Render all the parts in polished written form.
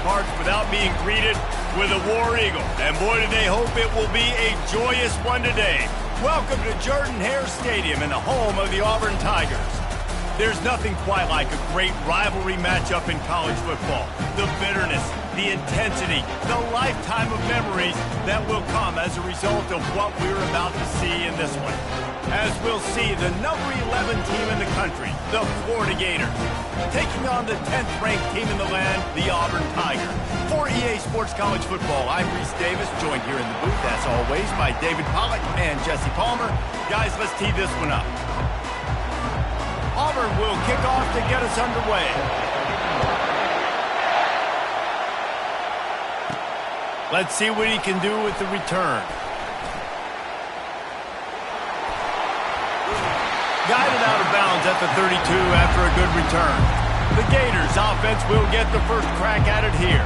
parts without being greeted with a War Eagle. And boy, do they hope it will be a joyous one today. Welcome to Jordan-Hare Stadium and the home of the Auburn Tigers. There's nothing quite like a great rivalry matchup in college football. The bitterness, the intensity, the lifetime of memories that will come as a result of what we're about to see in this one. As we'll see the number 11 team in the country, the Florida Gators, taking on the 10th ranked team in the land, the Auburn Tigers. For EA Sports College Football, I'm Reese Davis, joined here in the booth, as always, by David Pollack and Jesse Palmer. Guys, let's tee this one up. Auburn will kick off to get us underway. Let's see what he can do with the return. Guided out of bounds at the 32 after a good return. The Gators offense will get the first crack at it here.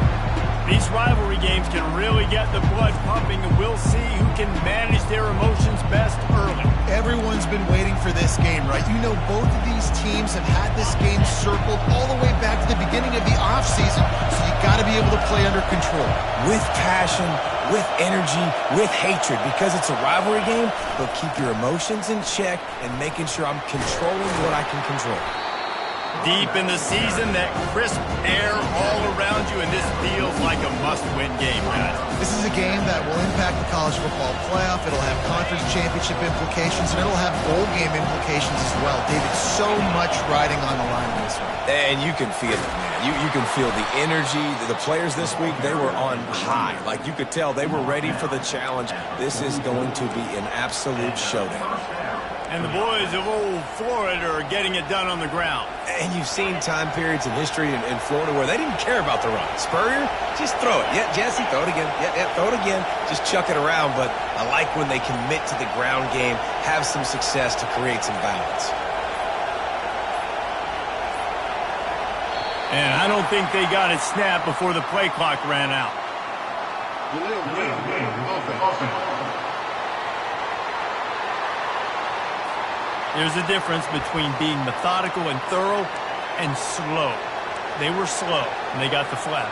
These rivalry games can really get the blood pumping, and we'll see who can manage their emotions best early. Everyone's been waiting for this game, right? You know, both of these teams have had this game circled all the way back to the beginning of the offseason, so you got to be able to play under control. With passion, with energy, with hatred, because it's a rivalry game, but keep your emotions in check and making sure I'm controlling what I can control. Deep in the season, that crisp air all around you, and this feels like a must-win game, guys. This is a game that will impact the college football playoff. It'll have conference championship implications, and it'll have bowl game implications as well. David, so much riding on the line in this one. And you can feel it, man. You can feel the energy. The players this week, they were on high. Like, you could tell they were ready for the challenge. This is going to be an absolute showdown. And the boys of old Florida are getting it done on the ground. And you've seen time periods in history in Florida where they didn't care about the run. Spurrier, just throw it. Yeah, Jesse, throw it again. Yeah, throw it again. Just chuck it around. But I like when they commit to the ground game, have some success to create some balance. And I don't think they got it snapped before the play clock ran out. There's a difference between being methodical and thorough and slow. They were slow, and they got the flag.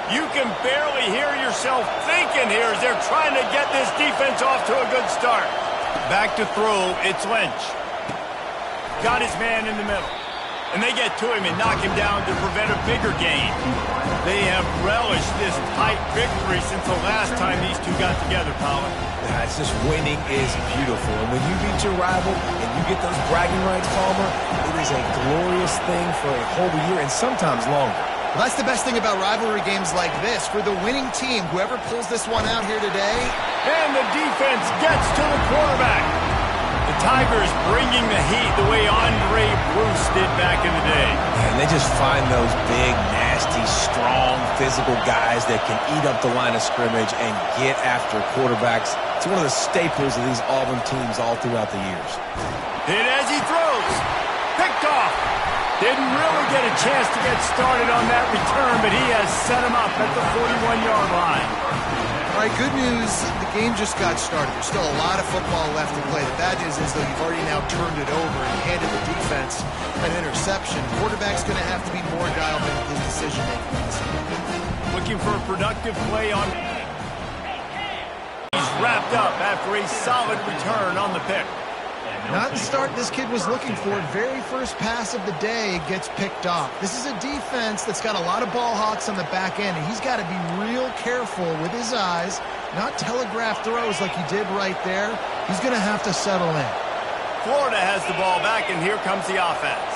You can barely hear yourself thinking here as they're trying to get this defense off to a good start. Back to throw, it's Lynch. Got his man in the middle. And they get to him and knock him down to prevent a bigger gain. They have relished this tight victory since the last time these two got together, Pollard. It's just winning is beautiful. And when you beat your rival and you get those bragging rights, Palmer, it is a glorious thing for a whole year and sometimes longer. Well, that's the best thing about rivalry games like this. For the winning team, whoever pulls this one out here today. And the defense gets to the quarterback. The Tigers bringing the heat the way Andre Bruce did back in the day. And they just find those big, nasty, strong, physical guys that can eat up the line of scrimmage and get after quarterbacks. It's one of the staples of these Auburn teams all throughout the years. Hit as he throws. Picked off. Didn't really get a chance to get started on that return, but he has set him up at the 41-yard line. All right, good news, the game just got started. There's still a lot of football left to play. The bad news is, though, you've already now turned it over and handed the defense an interception. Quarterback's going to have to be more dialed in his decision-making. Looking for a productive play on. He's wrapped up after a solid return on the pick. Not the start this kid was looking for. Very first pass of the day gets picked off. This is a defense that's got a lot of ball hawks on the back end, and he's got to be real careful with his eyes, not telegraph throws like he did right there. He's going to have to settle in. Florida has the ball back, and here comes the offense.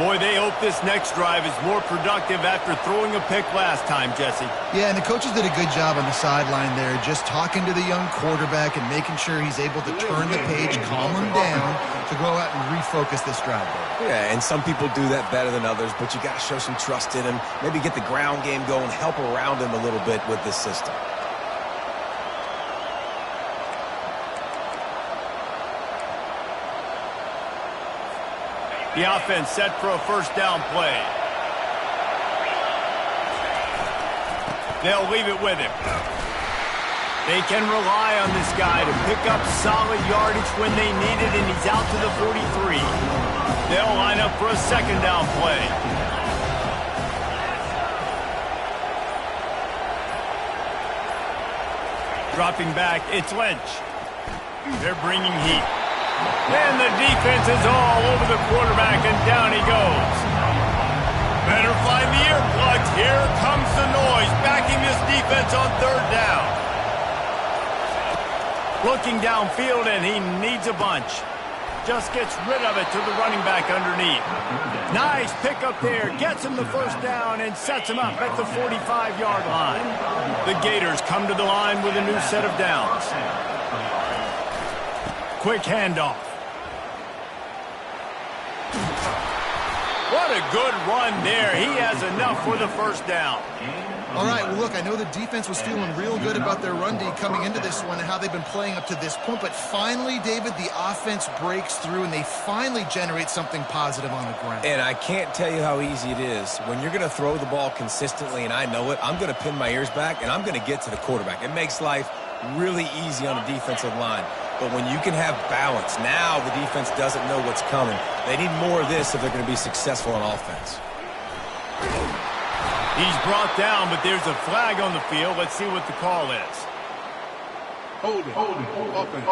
Boy, they hope this next drive is more productive after throwing a pick last time, Jesse. Yeah, and the coaches did a good job on the sideline there, just talking to the young quarterback and making sure he's able to turn the page, calm him down to go out and refocus this drive. Yeah, and some people do that better than others, but you got to show some trust in him, maybe get the ground game going, help around him a little bit with this system. The offense set for a first down play. They'll leave it with him. They can rely on this guy to pick up solid yardage when they need it, and he's out to the 43. They'll line up for a second down play. Dropping back, it's Lynch. They're bringing heat. And the defense is all over the quarterback, and down he goes. Better find the earplugs. Here comes the noise, backing this defense on third down. Looking downfield, and he needs a bunch. Just gets rid of it to the running back underneath. Nice pickup there. Gets him the first down and sets him up at the 45-yard line. The Gators come to the line with a new set of downs. Quick handoff. What a good run there. He has enough for the first down. All right, well, look, I know the defense was feeling real good about their run D coming into this one and how they've been playing up to this point, but finally, David, the offense breaks through and they finally generate something positive on the ground. And I can't tell you how easy it is. When you're going to throw the ball consistently, and I know it, I'm going to pin my ears back, and I'm going to get to the quarterback. It makes life really easy on the defensive line. But when you can have balance, now the defense doesn't know what's coming. They need more of this if they're going to be successful on offense. He's brought down, but there's a flag on the field. Let's see what the call is. Hold it, open.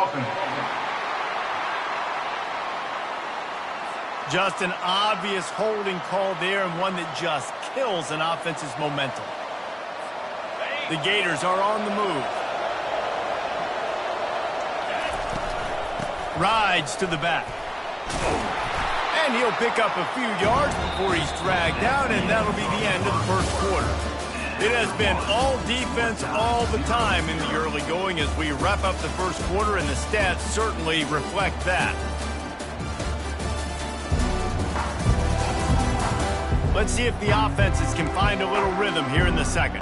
Just an obvious holding call there, and one that just kills an offense's momentum. The Gators are on the move. Rides to the back. And he'll pick up a few yards before he's dragged down, and that'll be the end of the first quarter. It has been all defense all the time in the early going as we wrap up the first quarter, and the stats certainly reflect that. Let's see if the offenses can find a little rhythm here in the second.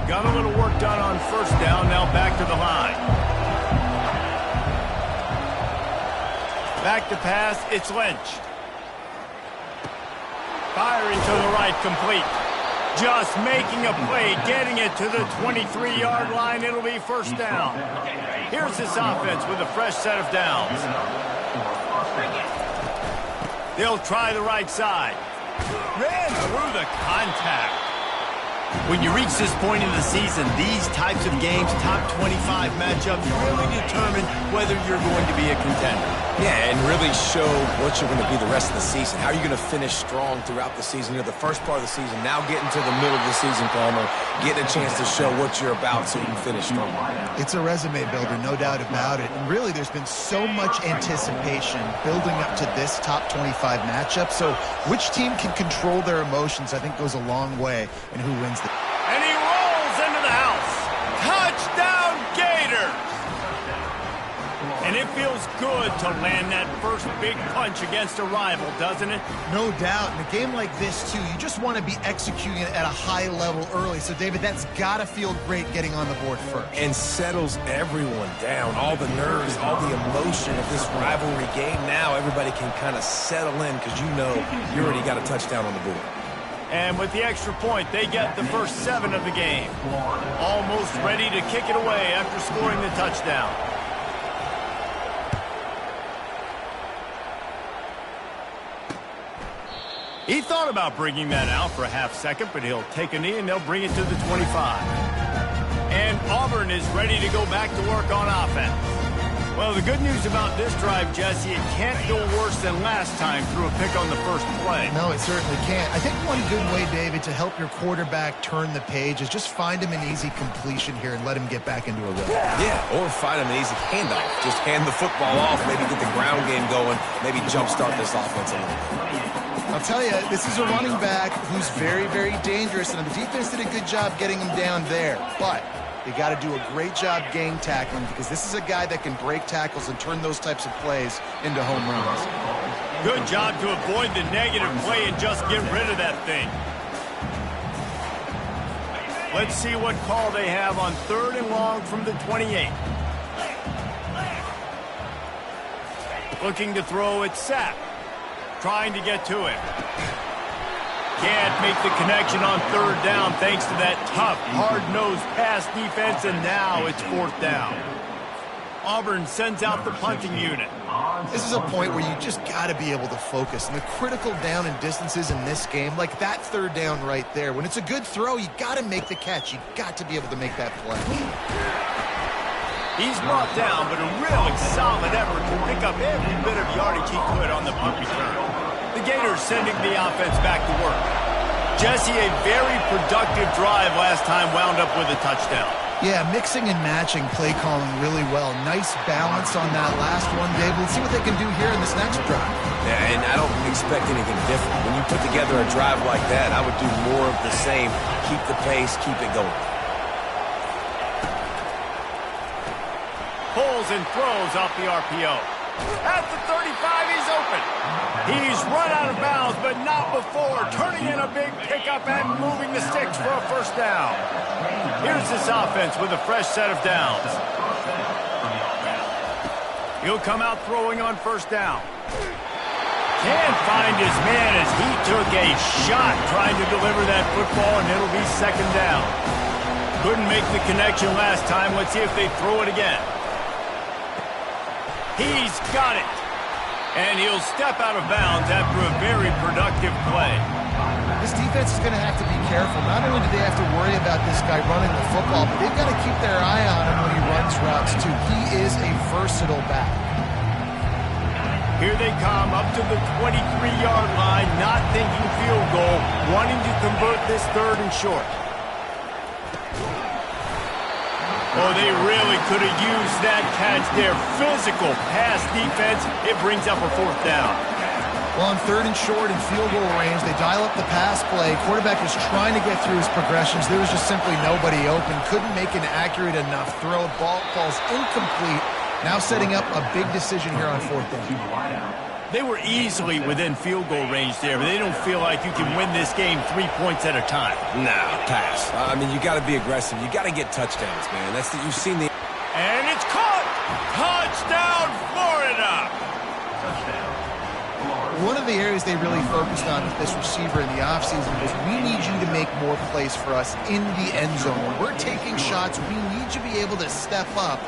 Got a little work done on first down, now back to the line. Back to pass, it's Lynch. Firing to the right, complete. Just making a play, getting it to the 23-yard line. It'll be first down. Here's this offense with a fresh set of downs. They'll try the right side. Ran through the contact. When you reach this point in the season, these types of games, top 25 matchups, really determine whether you're going to be a contender. Yeah, and really show what you're going to be the rest of the season. How are you going to finish strong throughout the season? You're the first part of the season, now getting to the middle of the season, Palmer, getting a chance to show what you're about so you can finish strong. It's a resume builder, no doubt about it. And really, there's been so much anticipation building up to this top 25 matchup. So which team can control their emotions, I think, goes a long way in who wins the... And he rolls into the house. Touchdown, Gators! And it feels good to land that first big punch against a rival, doesn't it? No doubt. In a game like this, too, you just want to be executing it at a high level early. So, David, that's got to feel great getting on the board first. And settles everyone down. All the nerves, all the emotion of this rivalry game. Now everybody can kind of settle in because you know you already got a touchdown on the board. And with the extra point, they get the first 7 of the game. Almost ready to kick it away after scoring the touchdown. He thought about bringing that out for a half second, but he'll take a knee and they'll bring it to the 25. And Auburn is ready to go back to work on offense. Well, the good news about this drive, Jesse, it can't go worse than last time through a pick on the first play. No, it certainly can't. I think one good way, David, to help your quarterback turn the page is just find him an easy completion here and let him get back into a rhythm. Yeah, or find him an easy handoff. Just hand the football off, maybe get the ground game going, maybe jumpstart this offense a little bit. I'll tell you, this is a running back who's very, very dangerous, and the defense did a good job getting him down there. But they got to do a great job game tackling because this is a guy that can break tackles and turn those types of plays into home runs. Good job to avoid the negative play and just get rid of that thing. Let's see what call they have on 3rd and long from the 28. Looking to throw it, Sapp. Trying to get to it. Can't make the connection on 3rd down thanks to that tough, hard-nosed pass defense, and now it's 4th down. Auburn sends out the punting unit. This is a point where you just got to be able to focus. And the critical down and distances in this game, like that third down right there, when it's a good throw, you got to make the catch. You got to be able to make that play. He's brought down, but a really solid effort to pick up every bit of yardage he could on the punt return. The Gators sending the offense back to work. Jesse, a very productive drive last time, wound up with a touchdown. Yeah, mixing and matching play calling really well. Nice balance on that last one, Dave. Let's see what they can do here in this next drive. Yeah, and I don't expect anything different. When you put together a drive like that, I would do more of the same. Keep the pace, keep it going. Pulls and throws off the RPO. At the 35, he's open. He's run out of bounds, but not before turning in a big pickup and moving the sticks for a first down. Here's this offense with a fresh set of downs. He'll come out throwing on first down. Can't find his man as he took a shot trying to deliver that football, and it'll be second down. Couldn't make the connection last time. Let's see if they throw it again. He's got it. And he'll step out of bounds after a very productive play. This defense is going to have to be careful. Not only do they have to worry about this guy running the football, but they've got to keep their eye on him when he runs routes, too. He is a versatile back. Here they come up to the 23-yard line, not thinking field goal, wanting to convert this third and short. Oh, they really could have used that catch there. Physical pass defense. It brings up a fourth down. Well, on third and short and field goal range, they dial up the pass play. Quarterback was trying to get through his progressions. There was just simply nobody open. Couldn't make an accurate enough throw. Ball falls incomplete. Now setting up a big decision here on fourth down. They were easily within field goal range there, but they don't feel like you can win this game 3 points at a time. Nah, pass. I mean, you got to be aggressive. You got to get touchdowns, man. You've seen the... And it's caught! Touchdown, Florida! One of the areas they really focused on with this receiver in the offseason was we need you to make more plays for us in the end zone. When we're taking shots, we need you to be able to step up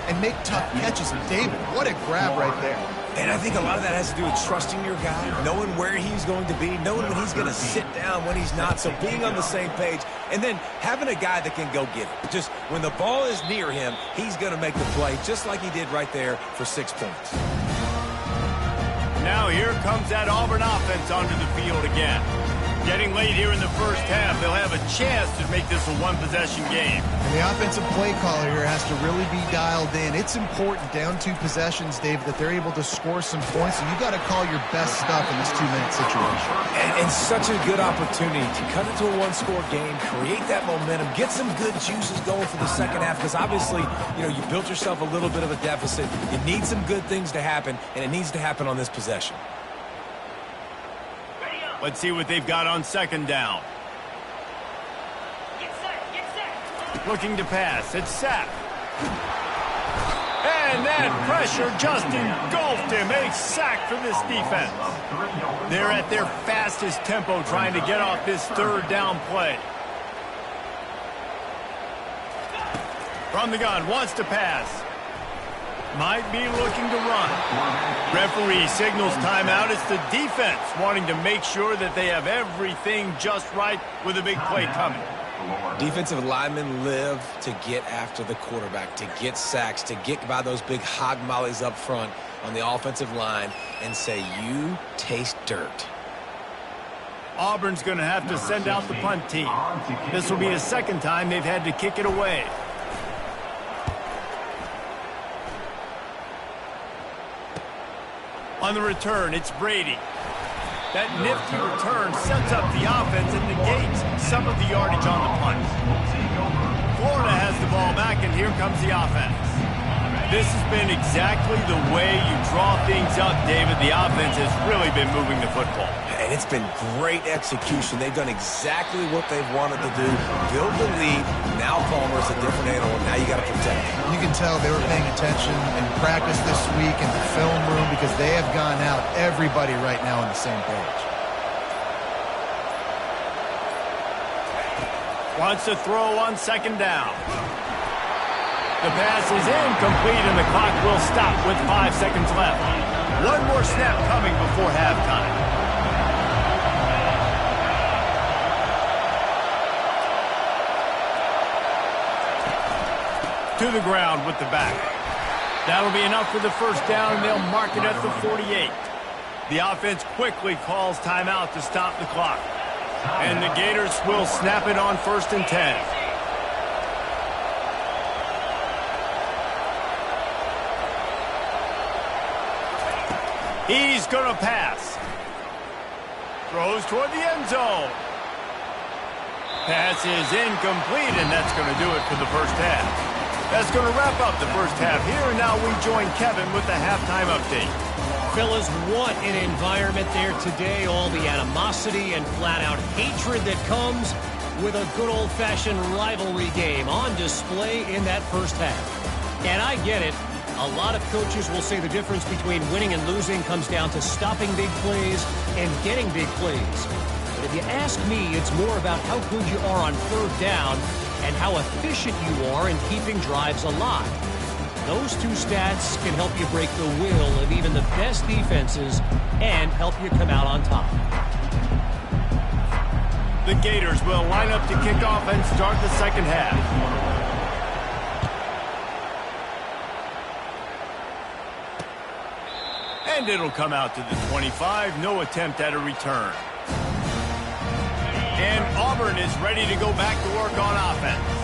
and make tough catches. And David, what a grab right there. And I think a lot of that has to do with trusting your guy, knowing where he's going to be, knowing when he's going to sit down, when he's not, so being on the same page, and then having a guy that can go get it. Just when the ball is near him, he's going to make the play, just like he did right there for 6 points. Now here comes that Auburn offense onto the field again. Getting late here in the first half, they'll have a chance to make this a one-possession game. And the offensive play caller here has to really be dialed in. It's important down 2 possessions, Dave, that they're able to score some points. And you got to call your best stuff in this 2-minute situation. And such a good opportunity to cut into a one-score game, create that momentum, get some good juices going for the second half. Because obviously, you built yourself a little bit of a deficit. You need some good things to happen, and it needs to happen on this possession. Let's see what they've got on second down. Get set. Looking to pass. It's Sapp. And that pressure just engulfed him. A sack for this defense. They're at their fastest tempo trying to get off this third down play. From the gun, wants to pass. Might be looking to run. Referee signals timeout. It's the defense wanting to make sure that they have everything just right with a big play coming. Defensive linemen live to get after the quarterback, to get sacks, to get by those big hog mollies up front on the offensive line and say, you taste dirt. Auburn's going to have to send out the punt team. This will be a second time they've had to kick it away. On the return, it's Brady. That nifty return sets up the offense and negates some of the yardage on the punt. Florida has the ball back, and here comes the offense. This has been exactly the way you draw things up, David. The offense has really been moving the football. And it's been great execution. They've done exactly what they've wanted to do. Build the lead. Now Palmer's a different animal. Now you got to protect him. You can tell they were paying attention in practice this week in the film room because they have gone out, everybody right now on the same page. Wants to throw on second down. The pass is incomplete, and the clock will stop with 5 seconds left. One more snap coming before halftime. To the ground with the back. That'll be enough for the first down, and they'll mark it at the 48. The offense quickly calls timeout to stop the clock. And the Gators will snap it on 1st and 10. He's going to pass. Throws toward the end zone. Pass is incomplete, and that's going to do it for the first half. That's going to wrap up the first half here, and now we join Kevin with the halftime update. Fellas, what an environment there today. All the animosity and flat-out hatred that comes with a good old-fashioned rivalry game on display in that first half. And I get it. A lot of coaches will say the difference between winning and losing comes down to stopping big plays and getting big plays. But if you ask me, it's more about how good you are on 3rd down and how efficient you are in keeping drives alive. Those two stats can help you break the will of even the best defenses and help you come out on top. The Gators will line up to kick off and start the second half. And it'll come out to the 25. No attempt at a return. And Auburn is ready to go back to work on offense.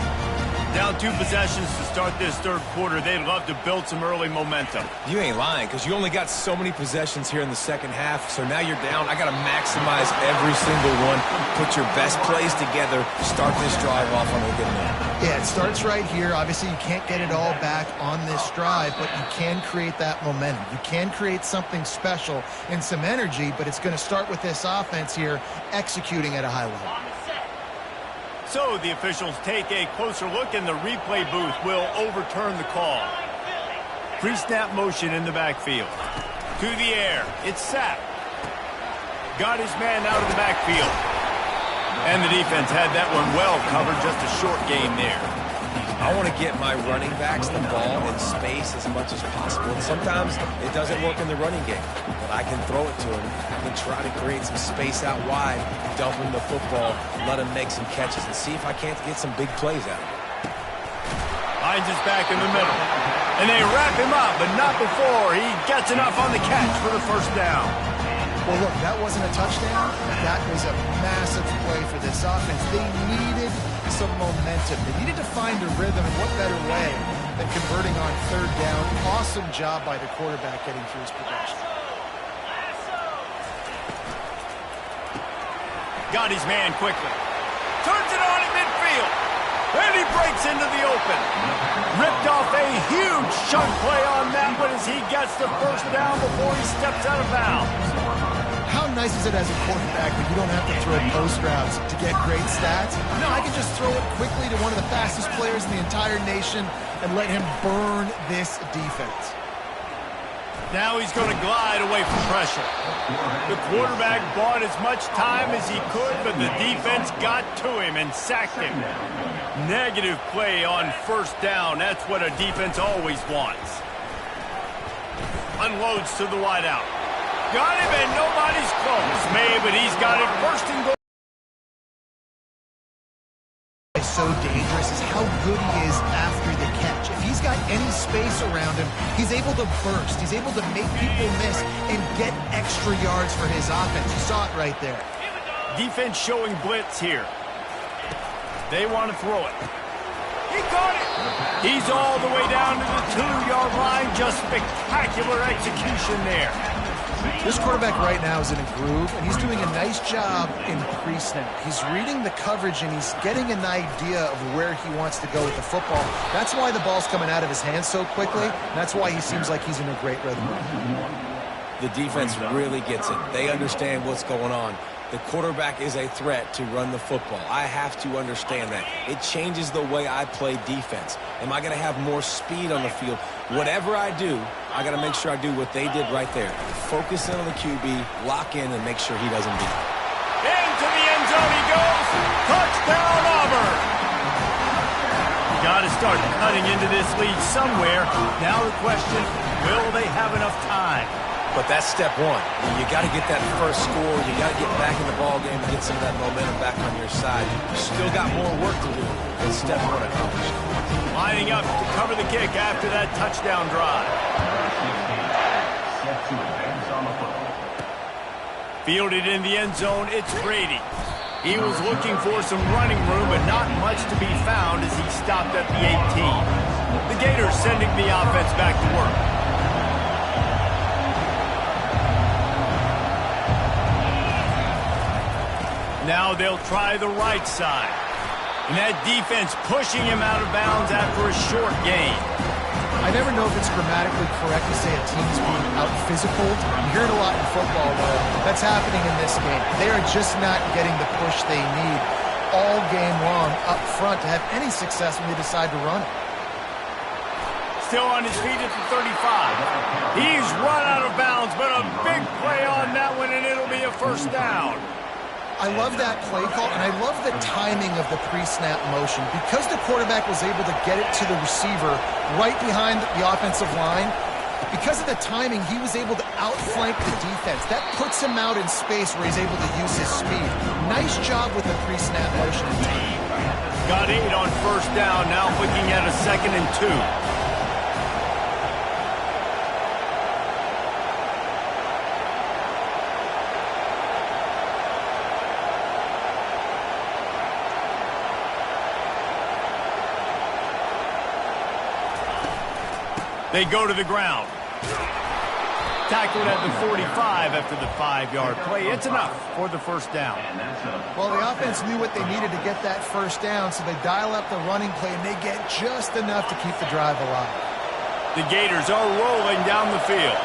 Down 2 possessions to start this 3rd quarter. They'd love to build some early momentum. You ain't lying, because you only got so many possessions here in the second half, so now you're down. I got to maximize every single one. Put your best plays together. Start this drive off on a good note. Yeah, it starts right here. Obviously, you can't get it all back on this drive, but you can create that momentum. You can create something special and some energy, but it's going to start with this offense here executing at a high level. So the officials take a closer look, and the replay booth will overturn the call. Pre-snap motion in the backfield. To the air. It's sacked. Got his man out of the backfield. And the defense had that one well covered. Just a short game there. I want to get my running backs the ball in space as much as possible. And sometimes it doesn't work in the running game, but I can throw it to him. I can try to create some space out wide, dump him the football, let him make some catches, and see if I can't get some big plays out of him. Hines is back in the middle. And they wrap him up, but not before he gets enough on the catch for the first down. Well, look, that wasn't a touchdown. That was a massive play for this offense. They needed some momentum. They needed to find a rhythm, and what better way than converting on 3rd down. Awesome job by the quarterback getting through his progression. Got his man quickly. Turns it on at midfield. And he breaks into the open. Ripped off a huge chunk play on that one as he gets the first down before he steps out of bounds. How nice is it as a quarterback when you don't have to throw post routes to get great stats? No, I can just throw it quickly to one of the fastest players in the entire nation and let him burn this defense. Now he's going to glide away from pressure. The quarterback bought as much time as he could, but the defense got to him and sacked him. Negative play on 1st down. That's what a defense always wants. Unloads to the wideout. Got him, and nobody's close. But he's got it 1st and goal. So dangerous is how good he is after the catch. If he's got any space around him, he's able to burst. He's able to make people miss and get extra yards for his offense. You saw it right there. Defense showing blitz here. They want to throw it. He caught it. He's all the way down to the 2-yard line. Just spectacular execution there. This quarterback right now is in a groove, and he's doing a nice job in pre-snap. He's reading the coverage, and he's getting an idea of where he wants to go with the football. That's why the ball's coming out of his hands so quickly. And that's why he seems like he's in a great rhythm. The defense really gets it. They understand what's going on. The quarterback is a threat to run the football. I have to understand that. It changes the way I play defense. Am I going to have more speed on the field? Whatever I do, I got to make sure I do what they did right there. Focus in on the QB, lock in, and make sure he doesn't beat it. Into the end zone he goes. Touchdown, Auburn. Got got to start cutting into this lead somewhere. Now the question, will they have enough time? But that's step one. You got to get that first score. You got to get back in the ball game and get some of that momentum back on your side. You still got more work to do. But step one accomplished. Lining up to cover the kick after that touchdown drive. Fielded in the end zone, it's Brady. He was looking for some running room, but not much to be found as he stopped at the 18. The Gators sending the offense back to work. Now they'll try the right side. And that defense pushing him out of bounds after a short gain. I never know if it's grammatically correct to say a team's being out-physical. You hear it a lot in football, though. That's happening in this game. They are just not getting the push they need all game long up front to have any success when they decide to run it. Still on his feet at the 35. He's run out of bounds, but a big play on that one, and it'll be a first down. I love that play call, and I love the timing of the pre-snap motion. Because the quarterback was able to get it to the receiver right behind the offensive line, because of the timing, he was able to outflank the defense. That puts him out in space where he's able to use his speed. Nice job with the pre-snap motion and timing. Got 8 on first down, now looking at a 2nd and 2. They go to the ground. Tackled at the 45 after the 5-yard play. It's enough for the first down. Well, the offense knew what they needed to get that first down, so they dial up the running play, and they get just enough to keep the drive alive. The Gators are rolling down the field.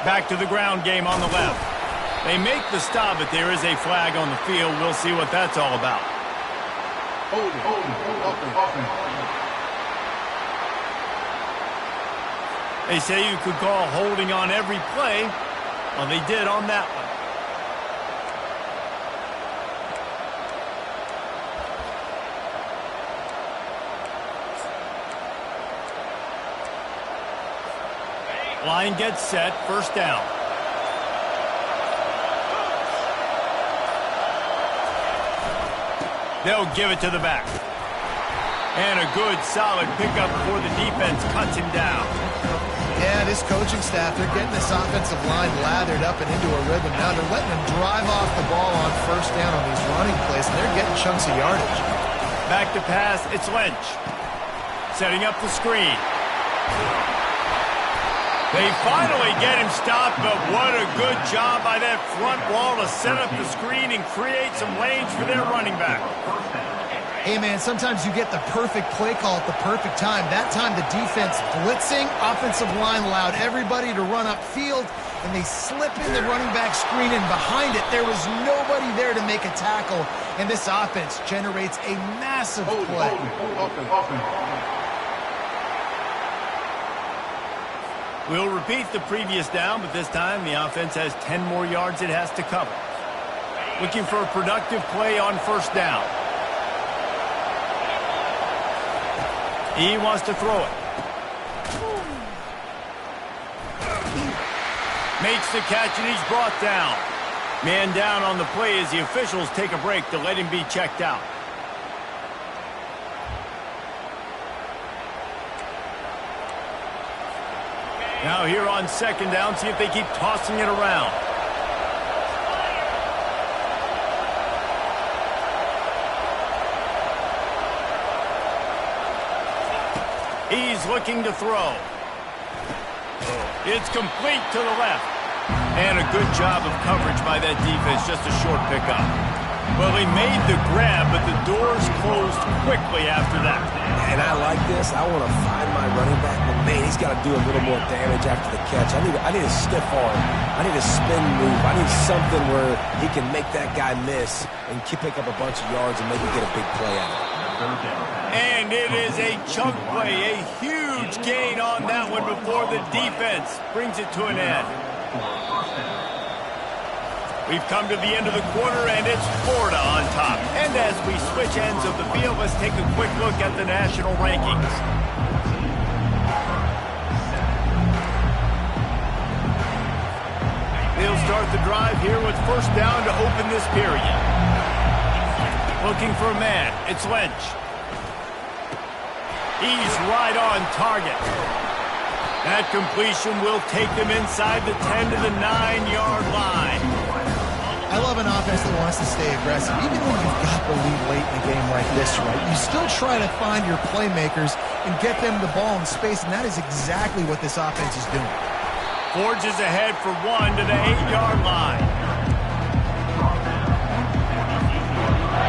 Back to the ground game on the left. They make the stop, but there is a flag on the field. We'll see what that's all about. They say you could call holding on every play. Well, they did on that one. Line gets set, first down. They'll give it to the back. And a good, solid pickup before the defense cuts him down. Yeah, this coaching staff, they're getting this offensive line lathered up and into a rhythm. Now they're letting them drive off the ball on first down on these running plays, and they're getting chunks of yardage. Back to pass, it's Lynch. Setting up the screen. They finally get him stopped, but what a good job by that front wall to set up the screen and create some lanes for their running back. Hey, man, sometimes you get the perfect play call at the perfect time. That time the defense blitzing, offensive line allowed everybody to run upfield, and they slip in the running back screen, and behind it there was nobody there to make a tackle, and this offense generates a massive play. We'll repeat the previous down, but this time the offense has 10 more yards it has to cover. Looking for a productive play on first down. He wants to throw it. Makes the catch, and he's brought down. Man down on the play as the officials take a break to let him be checked out. Now here on second down, see if they keep tossing it around. He's looking to throw. It's complete to the left. And a good job of coverage by that defense, just a short pickup. Well, he made the grab, but the doors closed quickly after that. And I like this. I want to find my running back, but man, he's got to do a little more damage after the catch. I need a stiff arm. I need a spin move. I need something where he can make that guy miss and pick up a bunch of yards and maybe get a big play out of it. And it is a chunk play, a huge gain on that one before the defense brings it to an end. We've come to the end of the quarter, and it's Florida on top. And as we switch ends of the field, let's take a quick look at the national rankings. They'll start the drive here with first down to open this period. Looking for a man. It's Lynch. He's right on target. That completion will take them inside the 10 to the 9-yard line. I love an offense that wants to stay aggressive. Even when you've got the lead late in a game like this, right, you still try to find your playmakers and get them the ball in space, and that is exactly what this offense is doing. Forges ahead for 1 to the 8-yard line.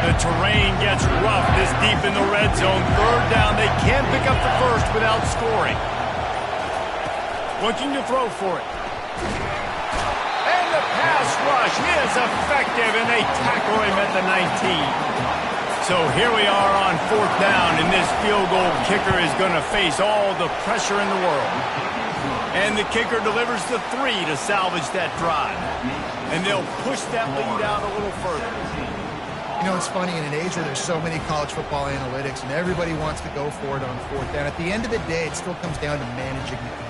The terrain gets rough this deep in the red zone. Third down, they can't pick up the first without scoring. Looking to throw for it. And the pass rush is effective, and they tackle him at the 19. So here we are on fourth down, and this field goal kicker is going to face all the pressure in the world. And the kicker delivers the 3 to salvage that drive. And they'll push that lead out a little further. You know, it's funny, in an age where there's so many college football analytics and everybody wants to go for it on fourth down, at the end of the day, it still comes down to managing the game.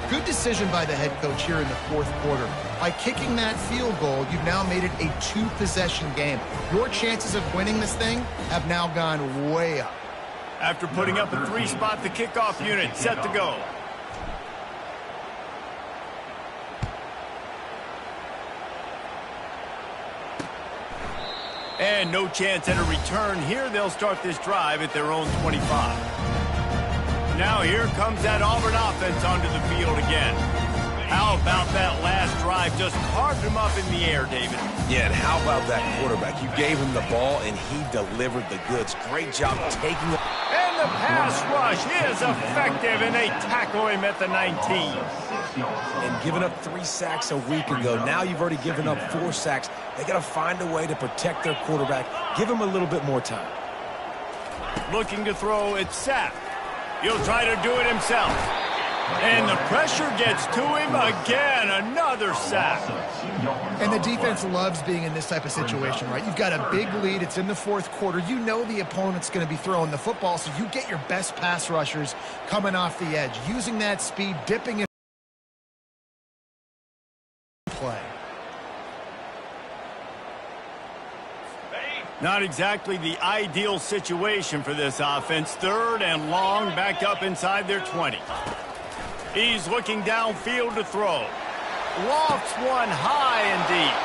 Good decision by the head coach here in the fourth quarter. By kicking that field goal, you've now made it a 2-possession game. Your chances of winning this thing have now gone way up. After putting up a 3-spot, the kickoff unit set to go. And no chance at a return here. They'll start this drive at their own 25. Now here comes that Auburn offense onto the field again. How about that last drive? Just carved him up in the air, David. Yeah, and how about that quarterback? You gave him the ball, and he delivered the goods. Great job taking it. And the pass rush is effective, and they tackle him at the 19. And giving up 3 sacks a week ago. Now you've already given up 4 sacks. They got to find a way to protect their quarterback. Give him a little bit more time. Looking to throw, it's Sapp. He'll try to do it himself. And the pressure gets to him again. Another sack. And the defense loves being in this type of situation, right? You've got a big lead. It's in the fourth quarter. You know the opponent's going to be throwing the football, so you get your best pass rushers coming off the edge, using that speed, dipping in play. Not exactly the ideal situation for this offense. Third and long, back up inside their 20. He's looking downfield to throw. Lofts one high and deep.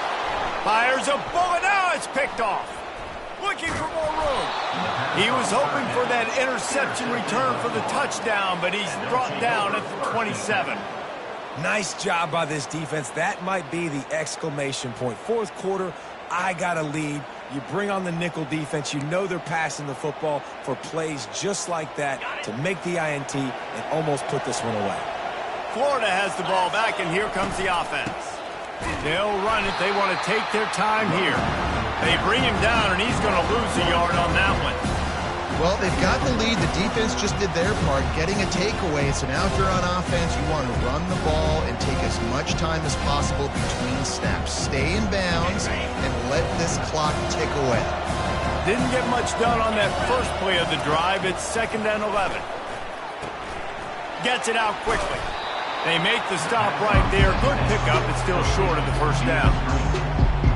Fires a bullet. Now it's picked off. Looking for more room. He was hoping for that interception return for the touchdown, but he's brought down at the 27. Nice job by this defense. That might be the exclamation point. Fourth quarter, I got a lead. You bring on the nickel defense. You know they're passing the football for plays just like that to make the INT and almost put this one away. Florida has the ball back, and here comes the offense. They'll run it. They want to take their time here. They bring him down, and he's going to lose a yard on that one. Well, they've got the lead. The defense just did their part, getting a takeaway. So now if you're on offense, you want to run the ball and take as much time as possible between snaps. Stay in bounds and let this clock tick away. Didn't get much done on that first play of the drive. It's 2nd and 11. Gets it out quickly. They make the stop right there. Good pickup. It's still short of the first down.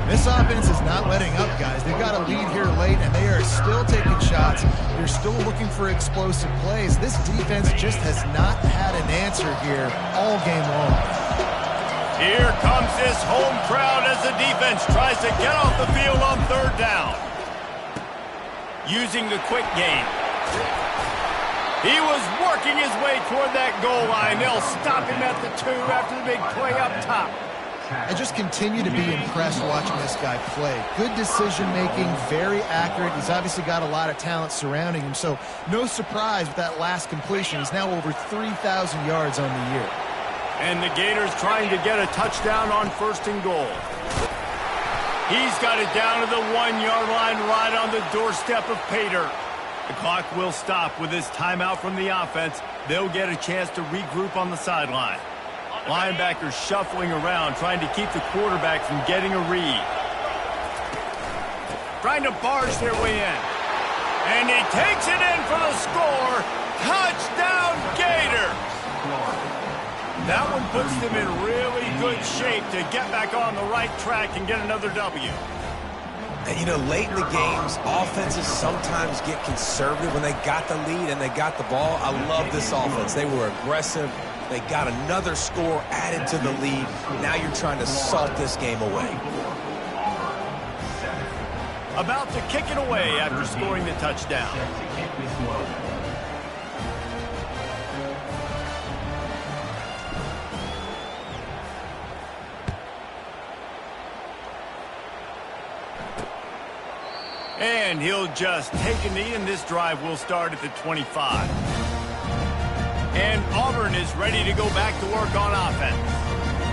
This offense is not letting up, guys. They've got a lead here late, and they are still taking shots. They're still looking for explosive plays. This defense just has not had an answer here all game long. Here comes this home crowd as the defense tries to get off the field on 3rd down. Using the quick game. He was working his way toward that goal line. They'll stop him at the 2 after the big play up top. I just continue to be impressed watching this guy play. Good decision-making, very accurate. He's obviously got a lot of talent surrounding him, so no surprise with that last completion. He's now over 3,000 yards on the year. And the Gators trying to get a touchdown on 1st and goal. He's got it down to the 1-yard line right on the doorstep of Pater. The clock will stop with this timeout from the offense. They'll get a chance to regroup on the sideline. Linebackers shuffling around, trying to keep the quarterback from getting a read. trying to barge their way in. And he takes it in for the score. Touchdown, Gators! That one puts them in really good shape to get back on the right track and get another W. And, you know, late in the games, offenses sometimes get conservative when they got the lead and they got the ball. I love this offense. They were aggressive. They got another score added to the lead. Now you're trying to salt this game away. About to kick it away after scoring the touchdown. And he'll just take a knee, and this drive will start at the 25. And Auburn is ready to go back to work on offense.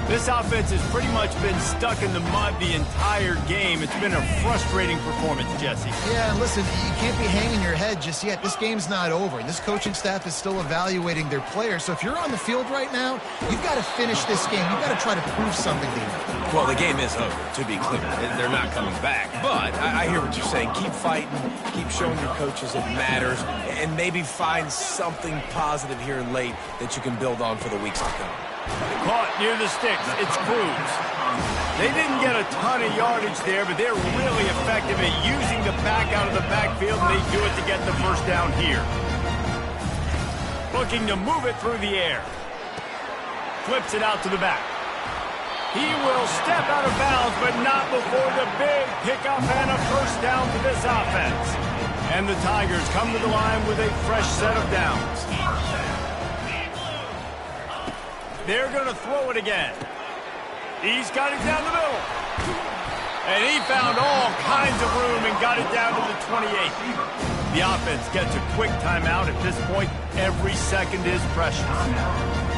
This offense has pretty much been stuck in the mud the entire game. It's been a frustrating performance, Jesse. Yeah, and listen, you can't be hanging your head just yet. This game's not over, and this coaching staff is still evaluating their players. So if you're on the field right now, you've got to finish this game. You've got to try to prove something to them. Well, the game is over, to be clear. They're not coming back. But I hear what you're saying. Keep fighting. Keep showing your coaches it matters. And maybe find something positive here late that you can build on for the weeks to come. Caught near the sticks. It's Cruz. They didn't get a ton of yardage there, but they're really effective at using the back out of the backfield, and they do it to get the first down here. Looking to move it through the air. Flips it out to the back. He will step out of bounds, but not before the big pickup and a first down for this offense. And the Tigers come to the line with a fresh set of downs. They're going to throw it again. He's got it down the middle. And he found all kinds of room and got it down to the 28. The offense gets a quick timeout. At this point, every second is precious.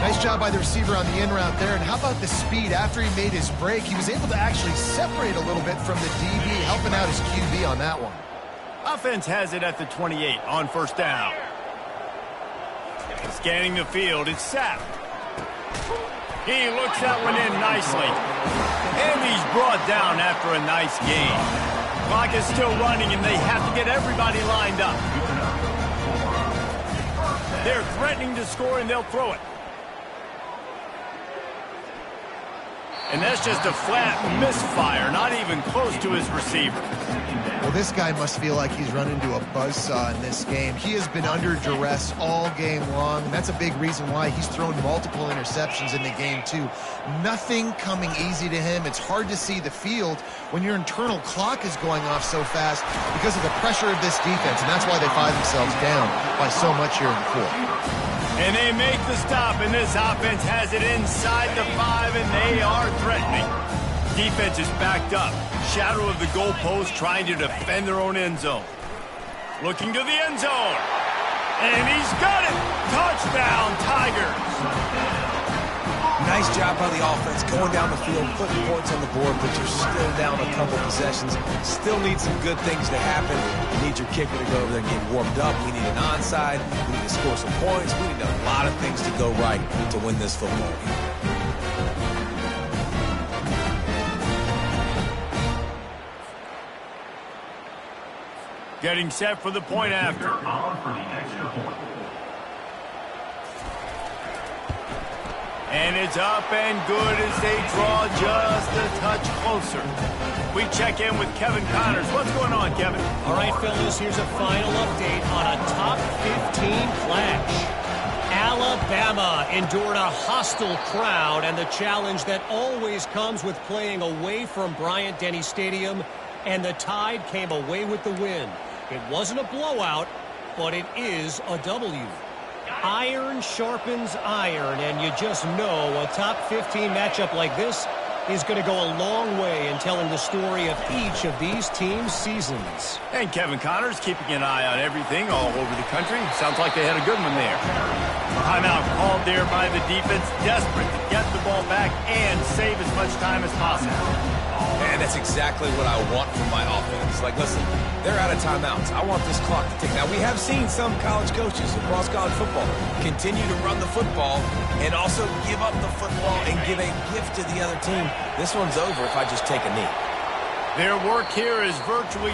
Nice job by the receiver on the in route there. And how about the speed? After he made his break, he was able to actually separate a little bit from the DB, helping out his QB on that one. Offense has it at the 28 on first down. Scanning the field, it's Sapp. He looks that one in nicely. And he's brought down after a nice gain. Clock is still running, and they have to get everybody lined up. They're threatening to score, and they'll throw it. And that's just a flat misfire, not even close to his receiver. Well, this guy must feel like he's run into a buzzsaw in this game. He has been under duress all game long, and that's a big reason why he's thrown multiple interceptions in the game, too. Nothing coming easy to him. It's hard to see the field when your internal clock is going off so fast because of the pressure of this defense, and that's why they find themselves down by so much here in the fourth. And they make the stop, and this offense has it inside the 5, and they are threatening. Defense is backed up. Shadow of the goalpost trying to defend their own end zone. Looking to the end zone. And he's got it. Touchdown, Tigers. Nice job by the offense going down the field, putting points on the board, but you're still down a couple possessions. Still need some good things to happen. You need your kicker to go over there and get warmed up. We need an onside. We need to score some points. We need a lot of things to go right to win this football game. Getting set for the point after. And it's up and good as they draw just a touch closer. We check in with Kevin Connors. What's going on, Kevin? All right, fellas, here's a final update on a top 15 clash. Alabama endured a hostile crowd and the challenge that always comes with playing away from Bryant-Denny Stadium, and the Tide came away with the win. It wasn't a blowout, but it is a W. Iron sharpens iron, and you just know a top 15 matchup like this is going to go a long way in telling the story of each of these teams' seasons. And Kevin Connors keeping an eye on everything all over the country. Sounds like they had a good one there. Timeout called there by the defense, desperate to get the ball back and save as much time as possible. And that's exactly what I want from my offense. Like, listen, they're out of timeouts. I want this clock to tick. Now, we have seen some college coaches across college football continue to run the football and also give up the football and give a gift to the other team. This one's over if I just take a knee. Their work here is virtually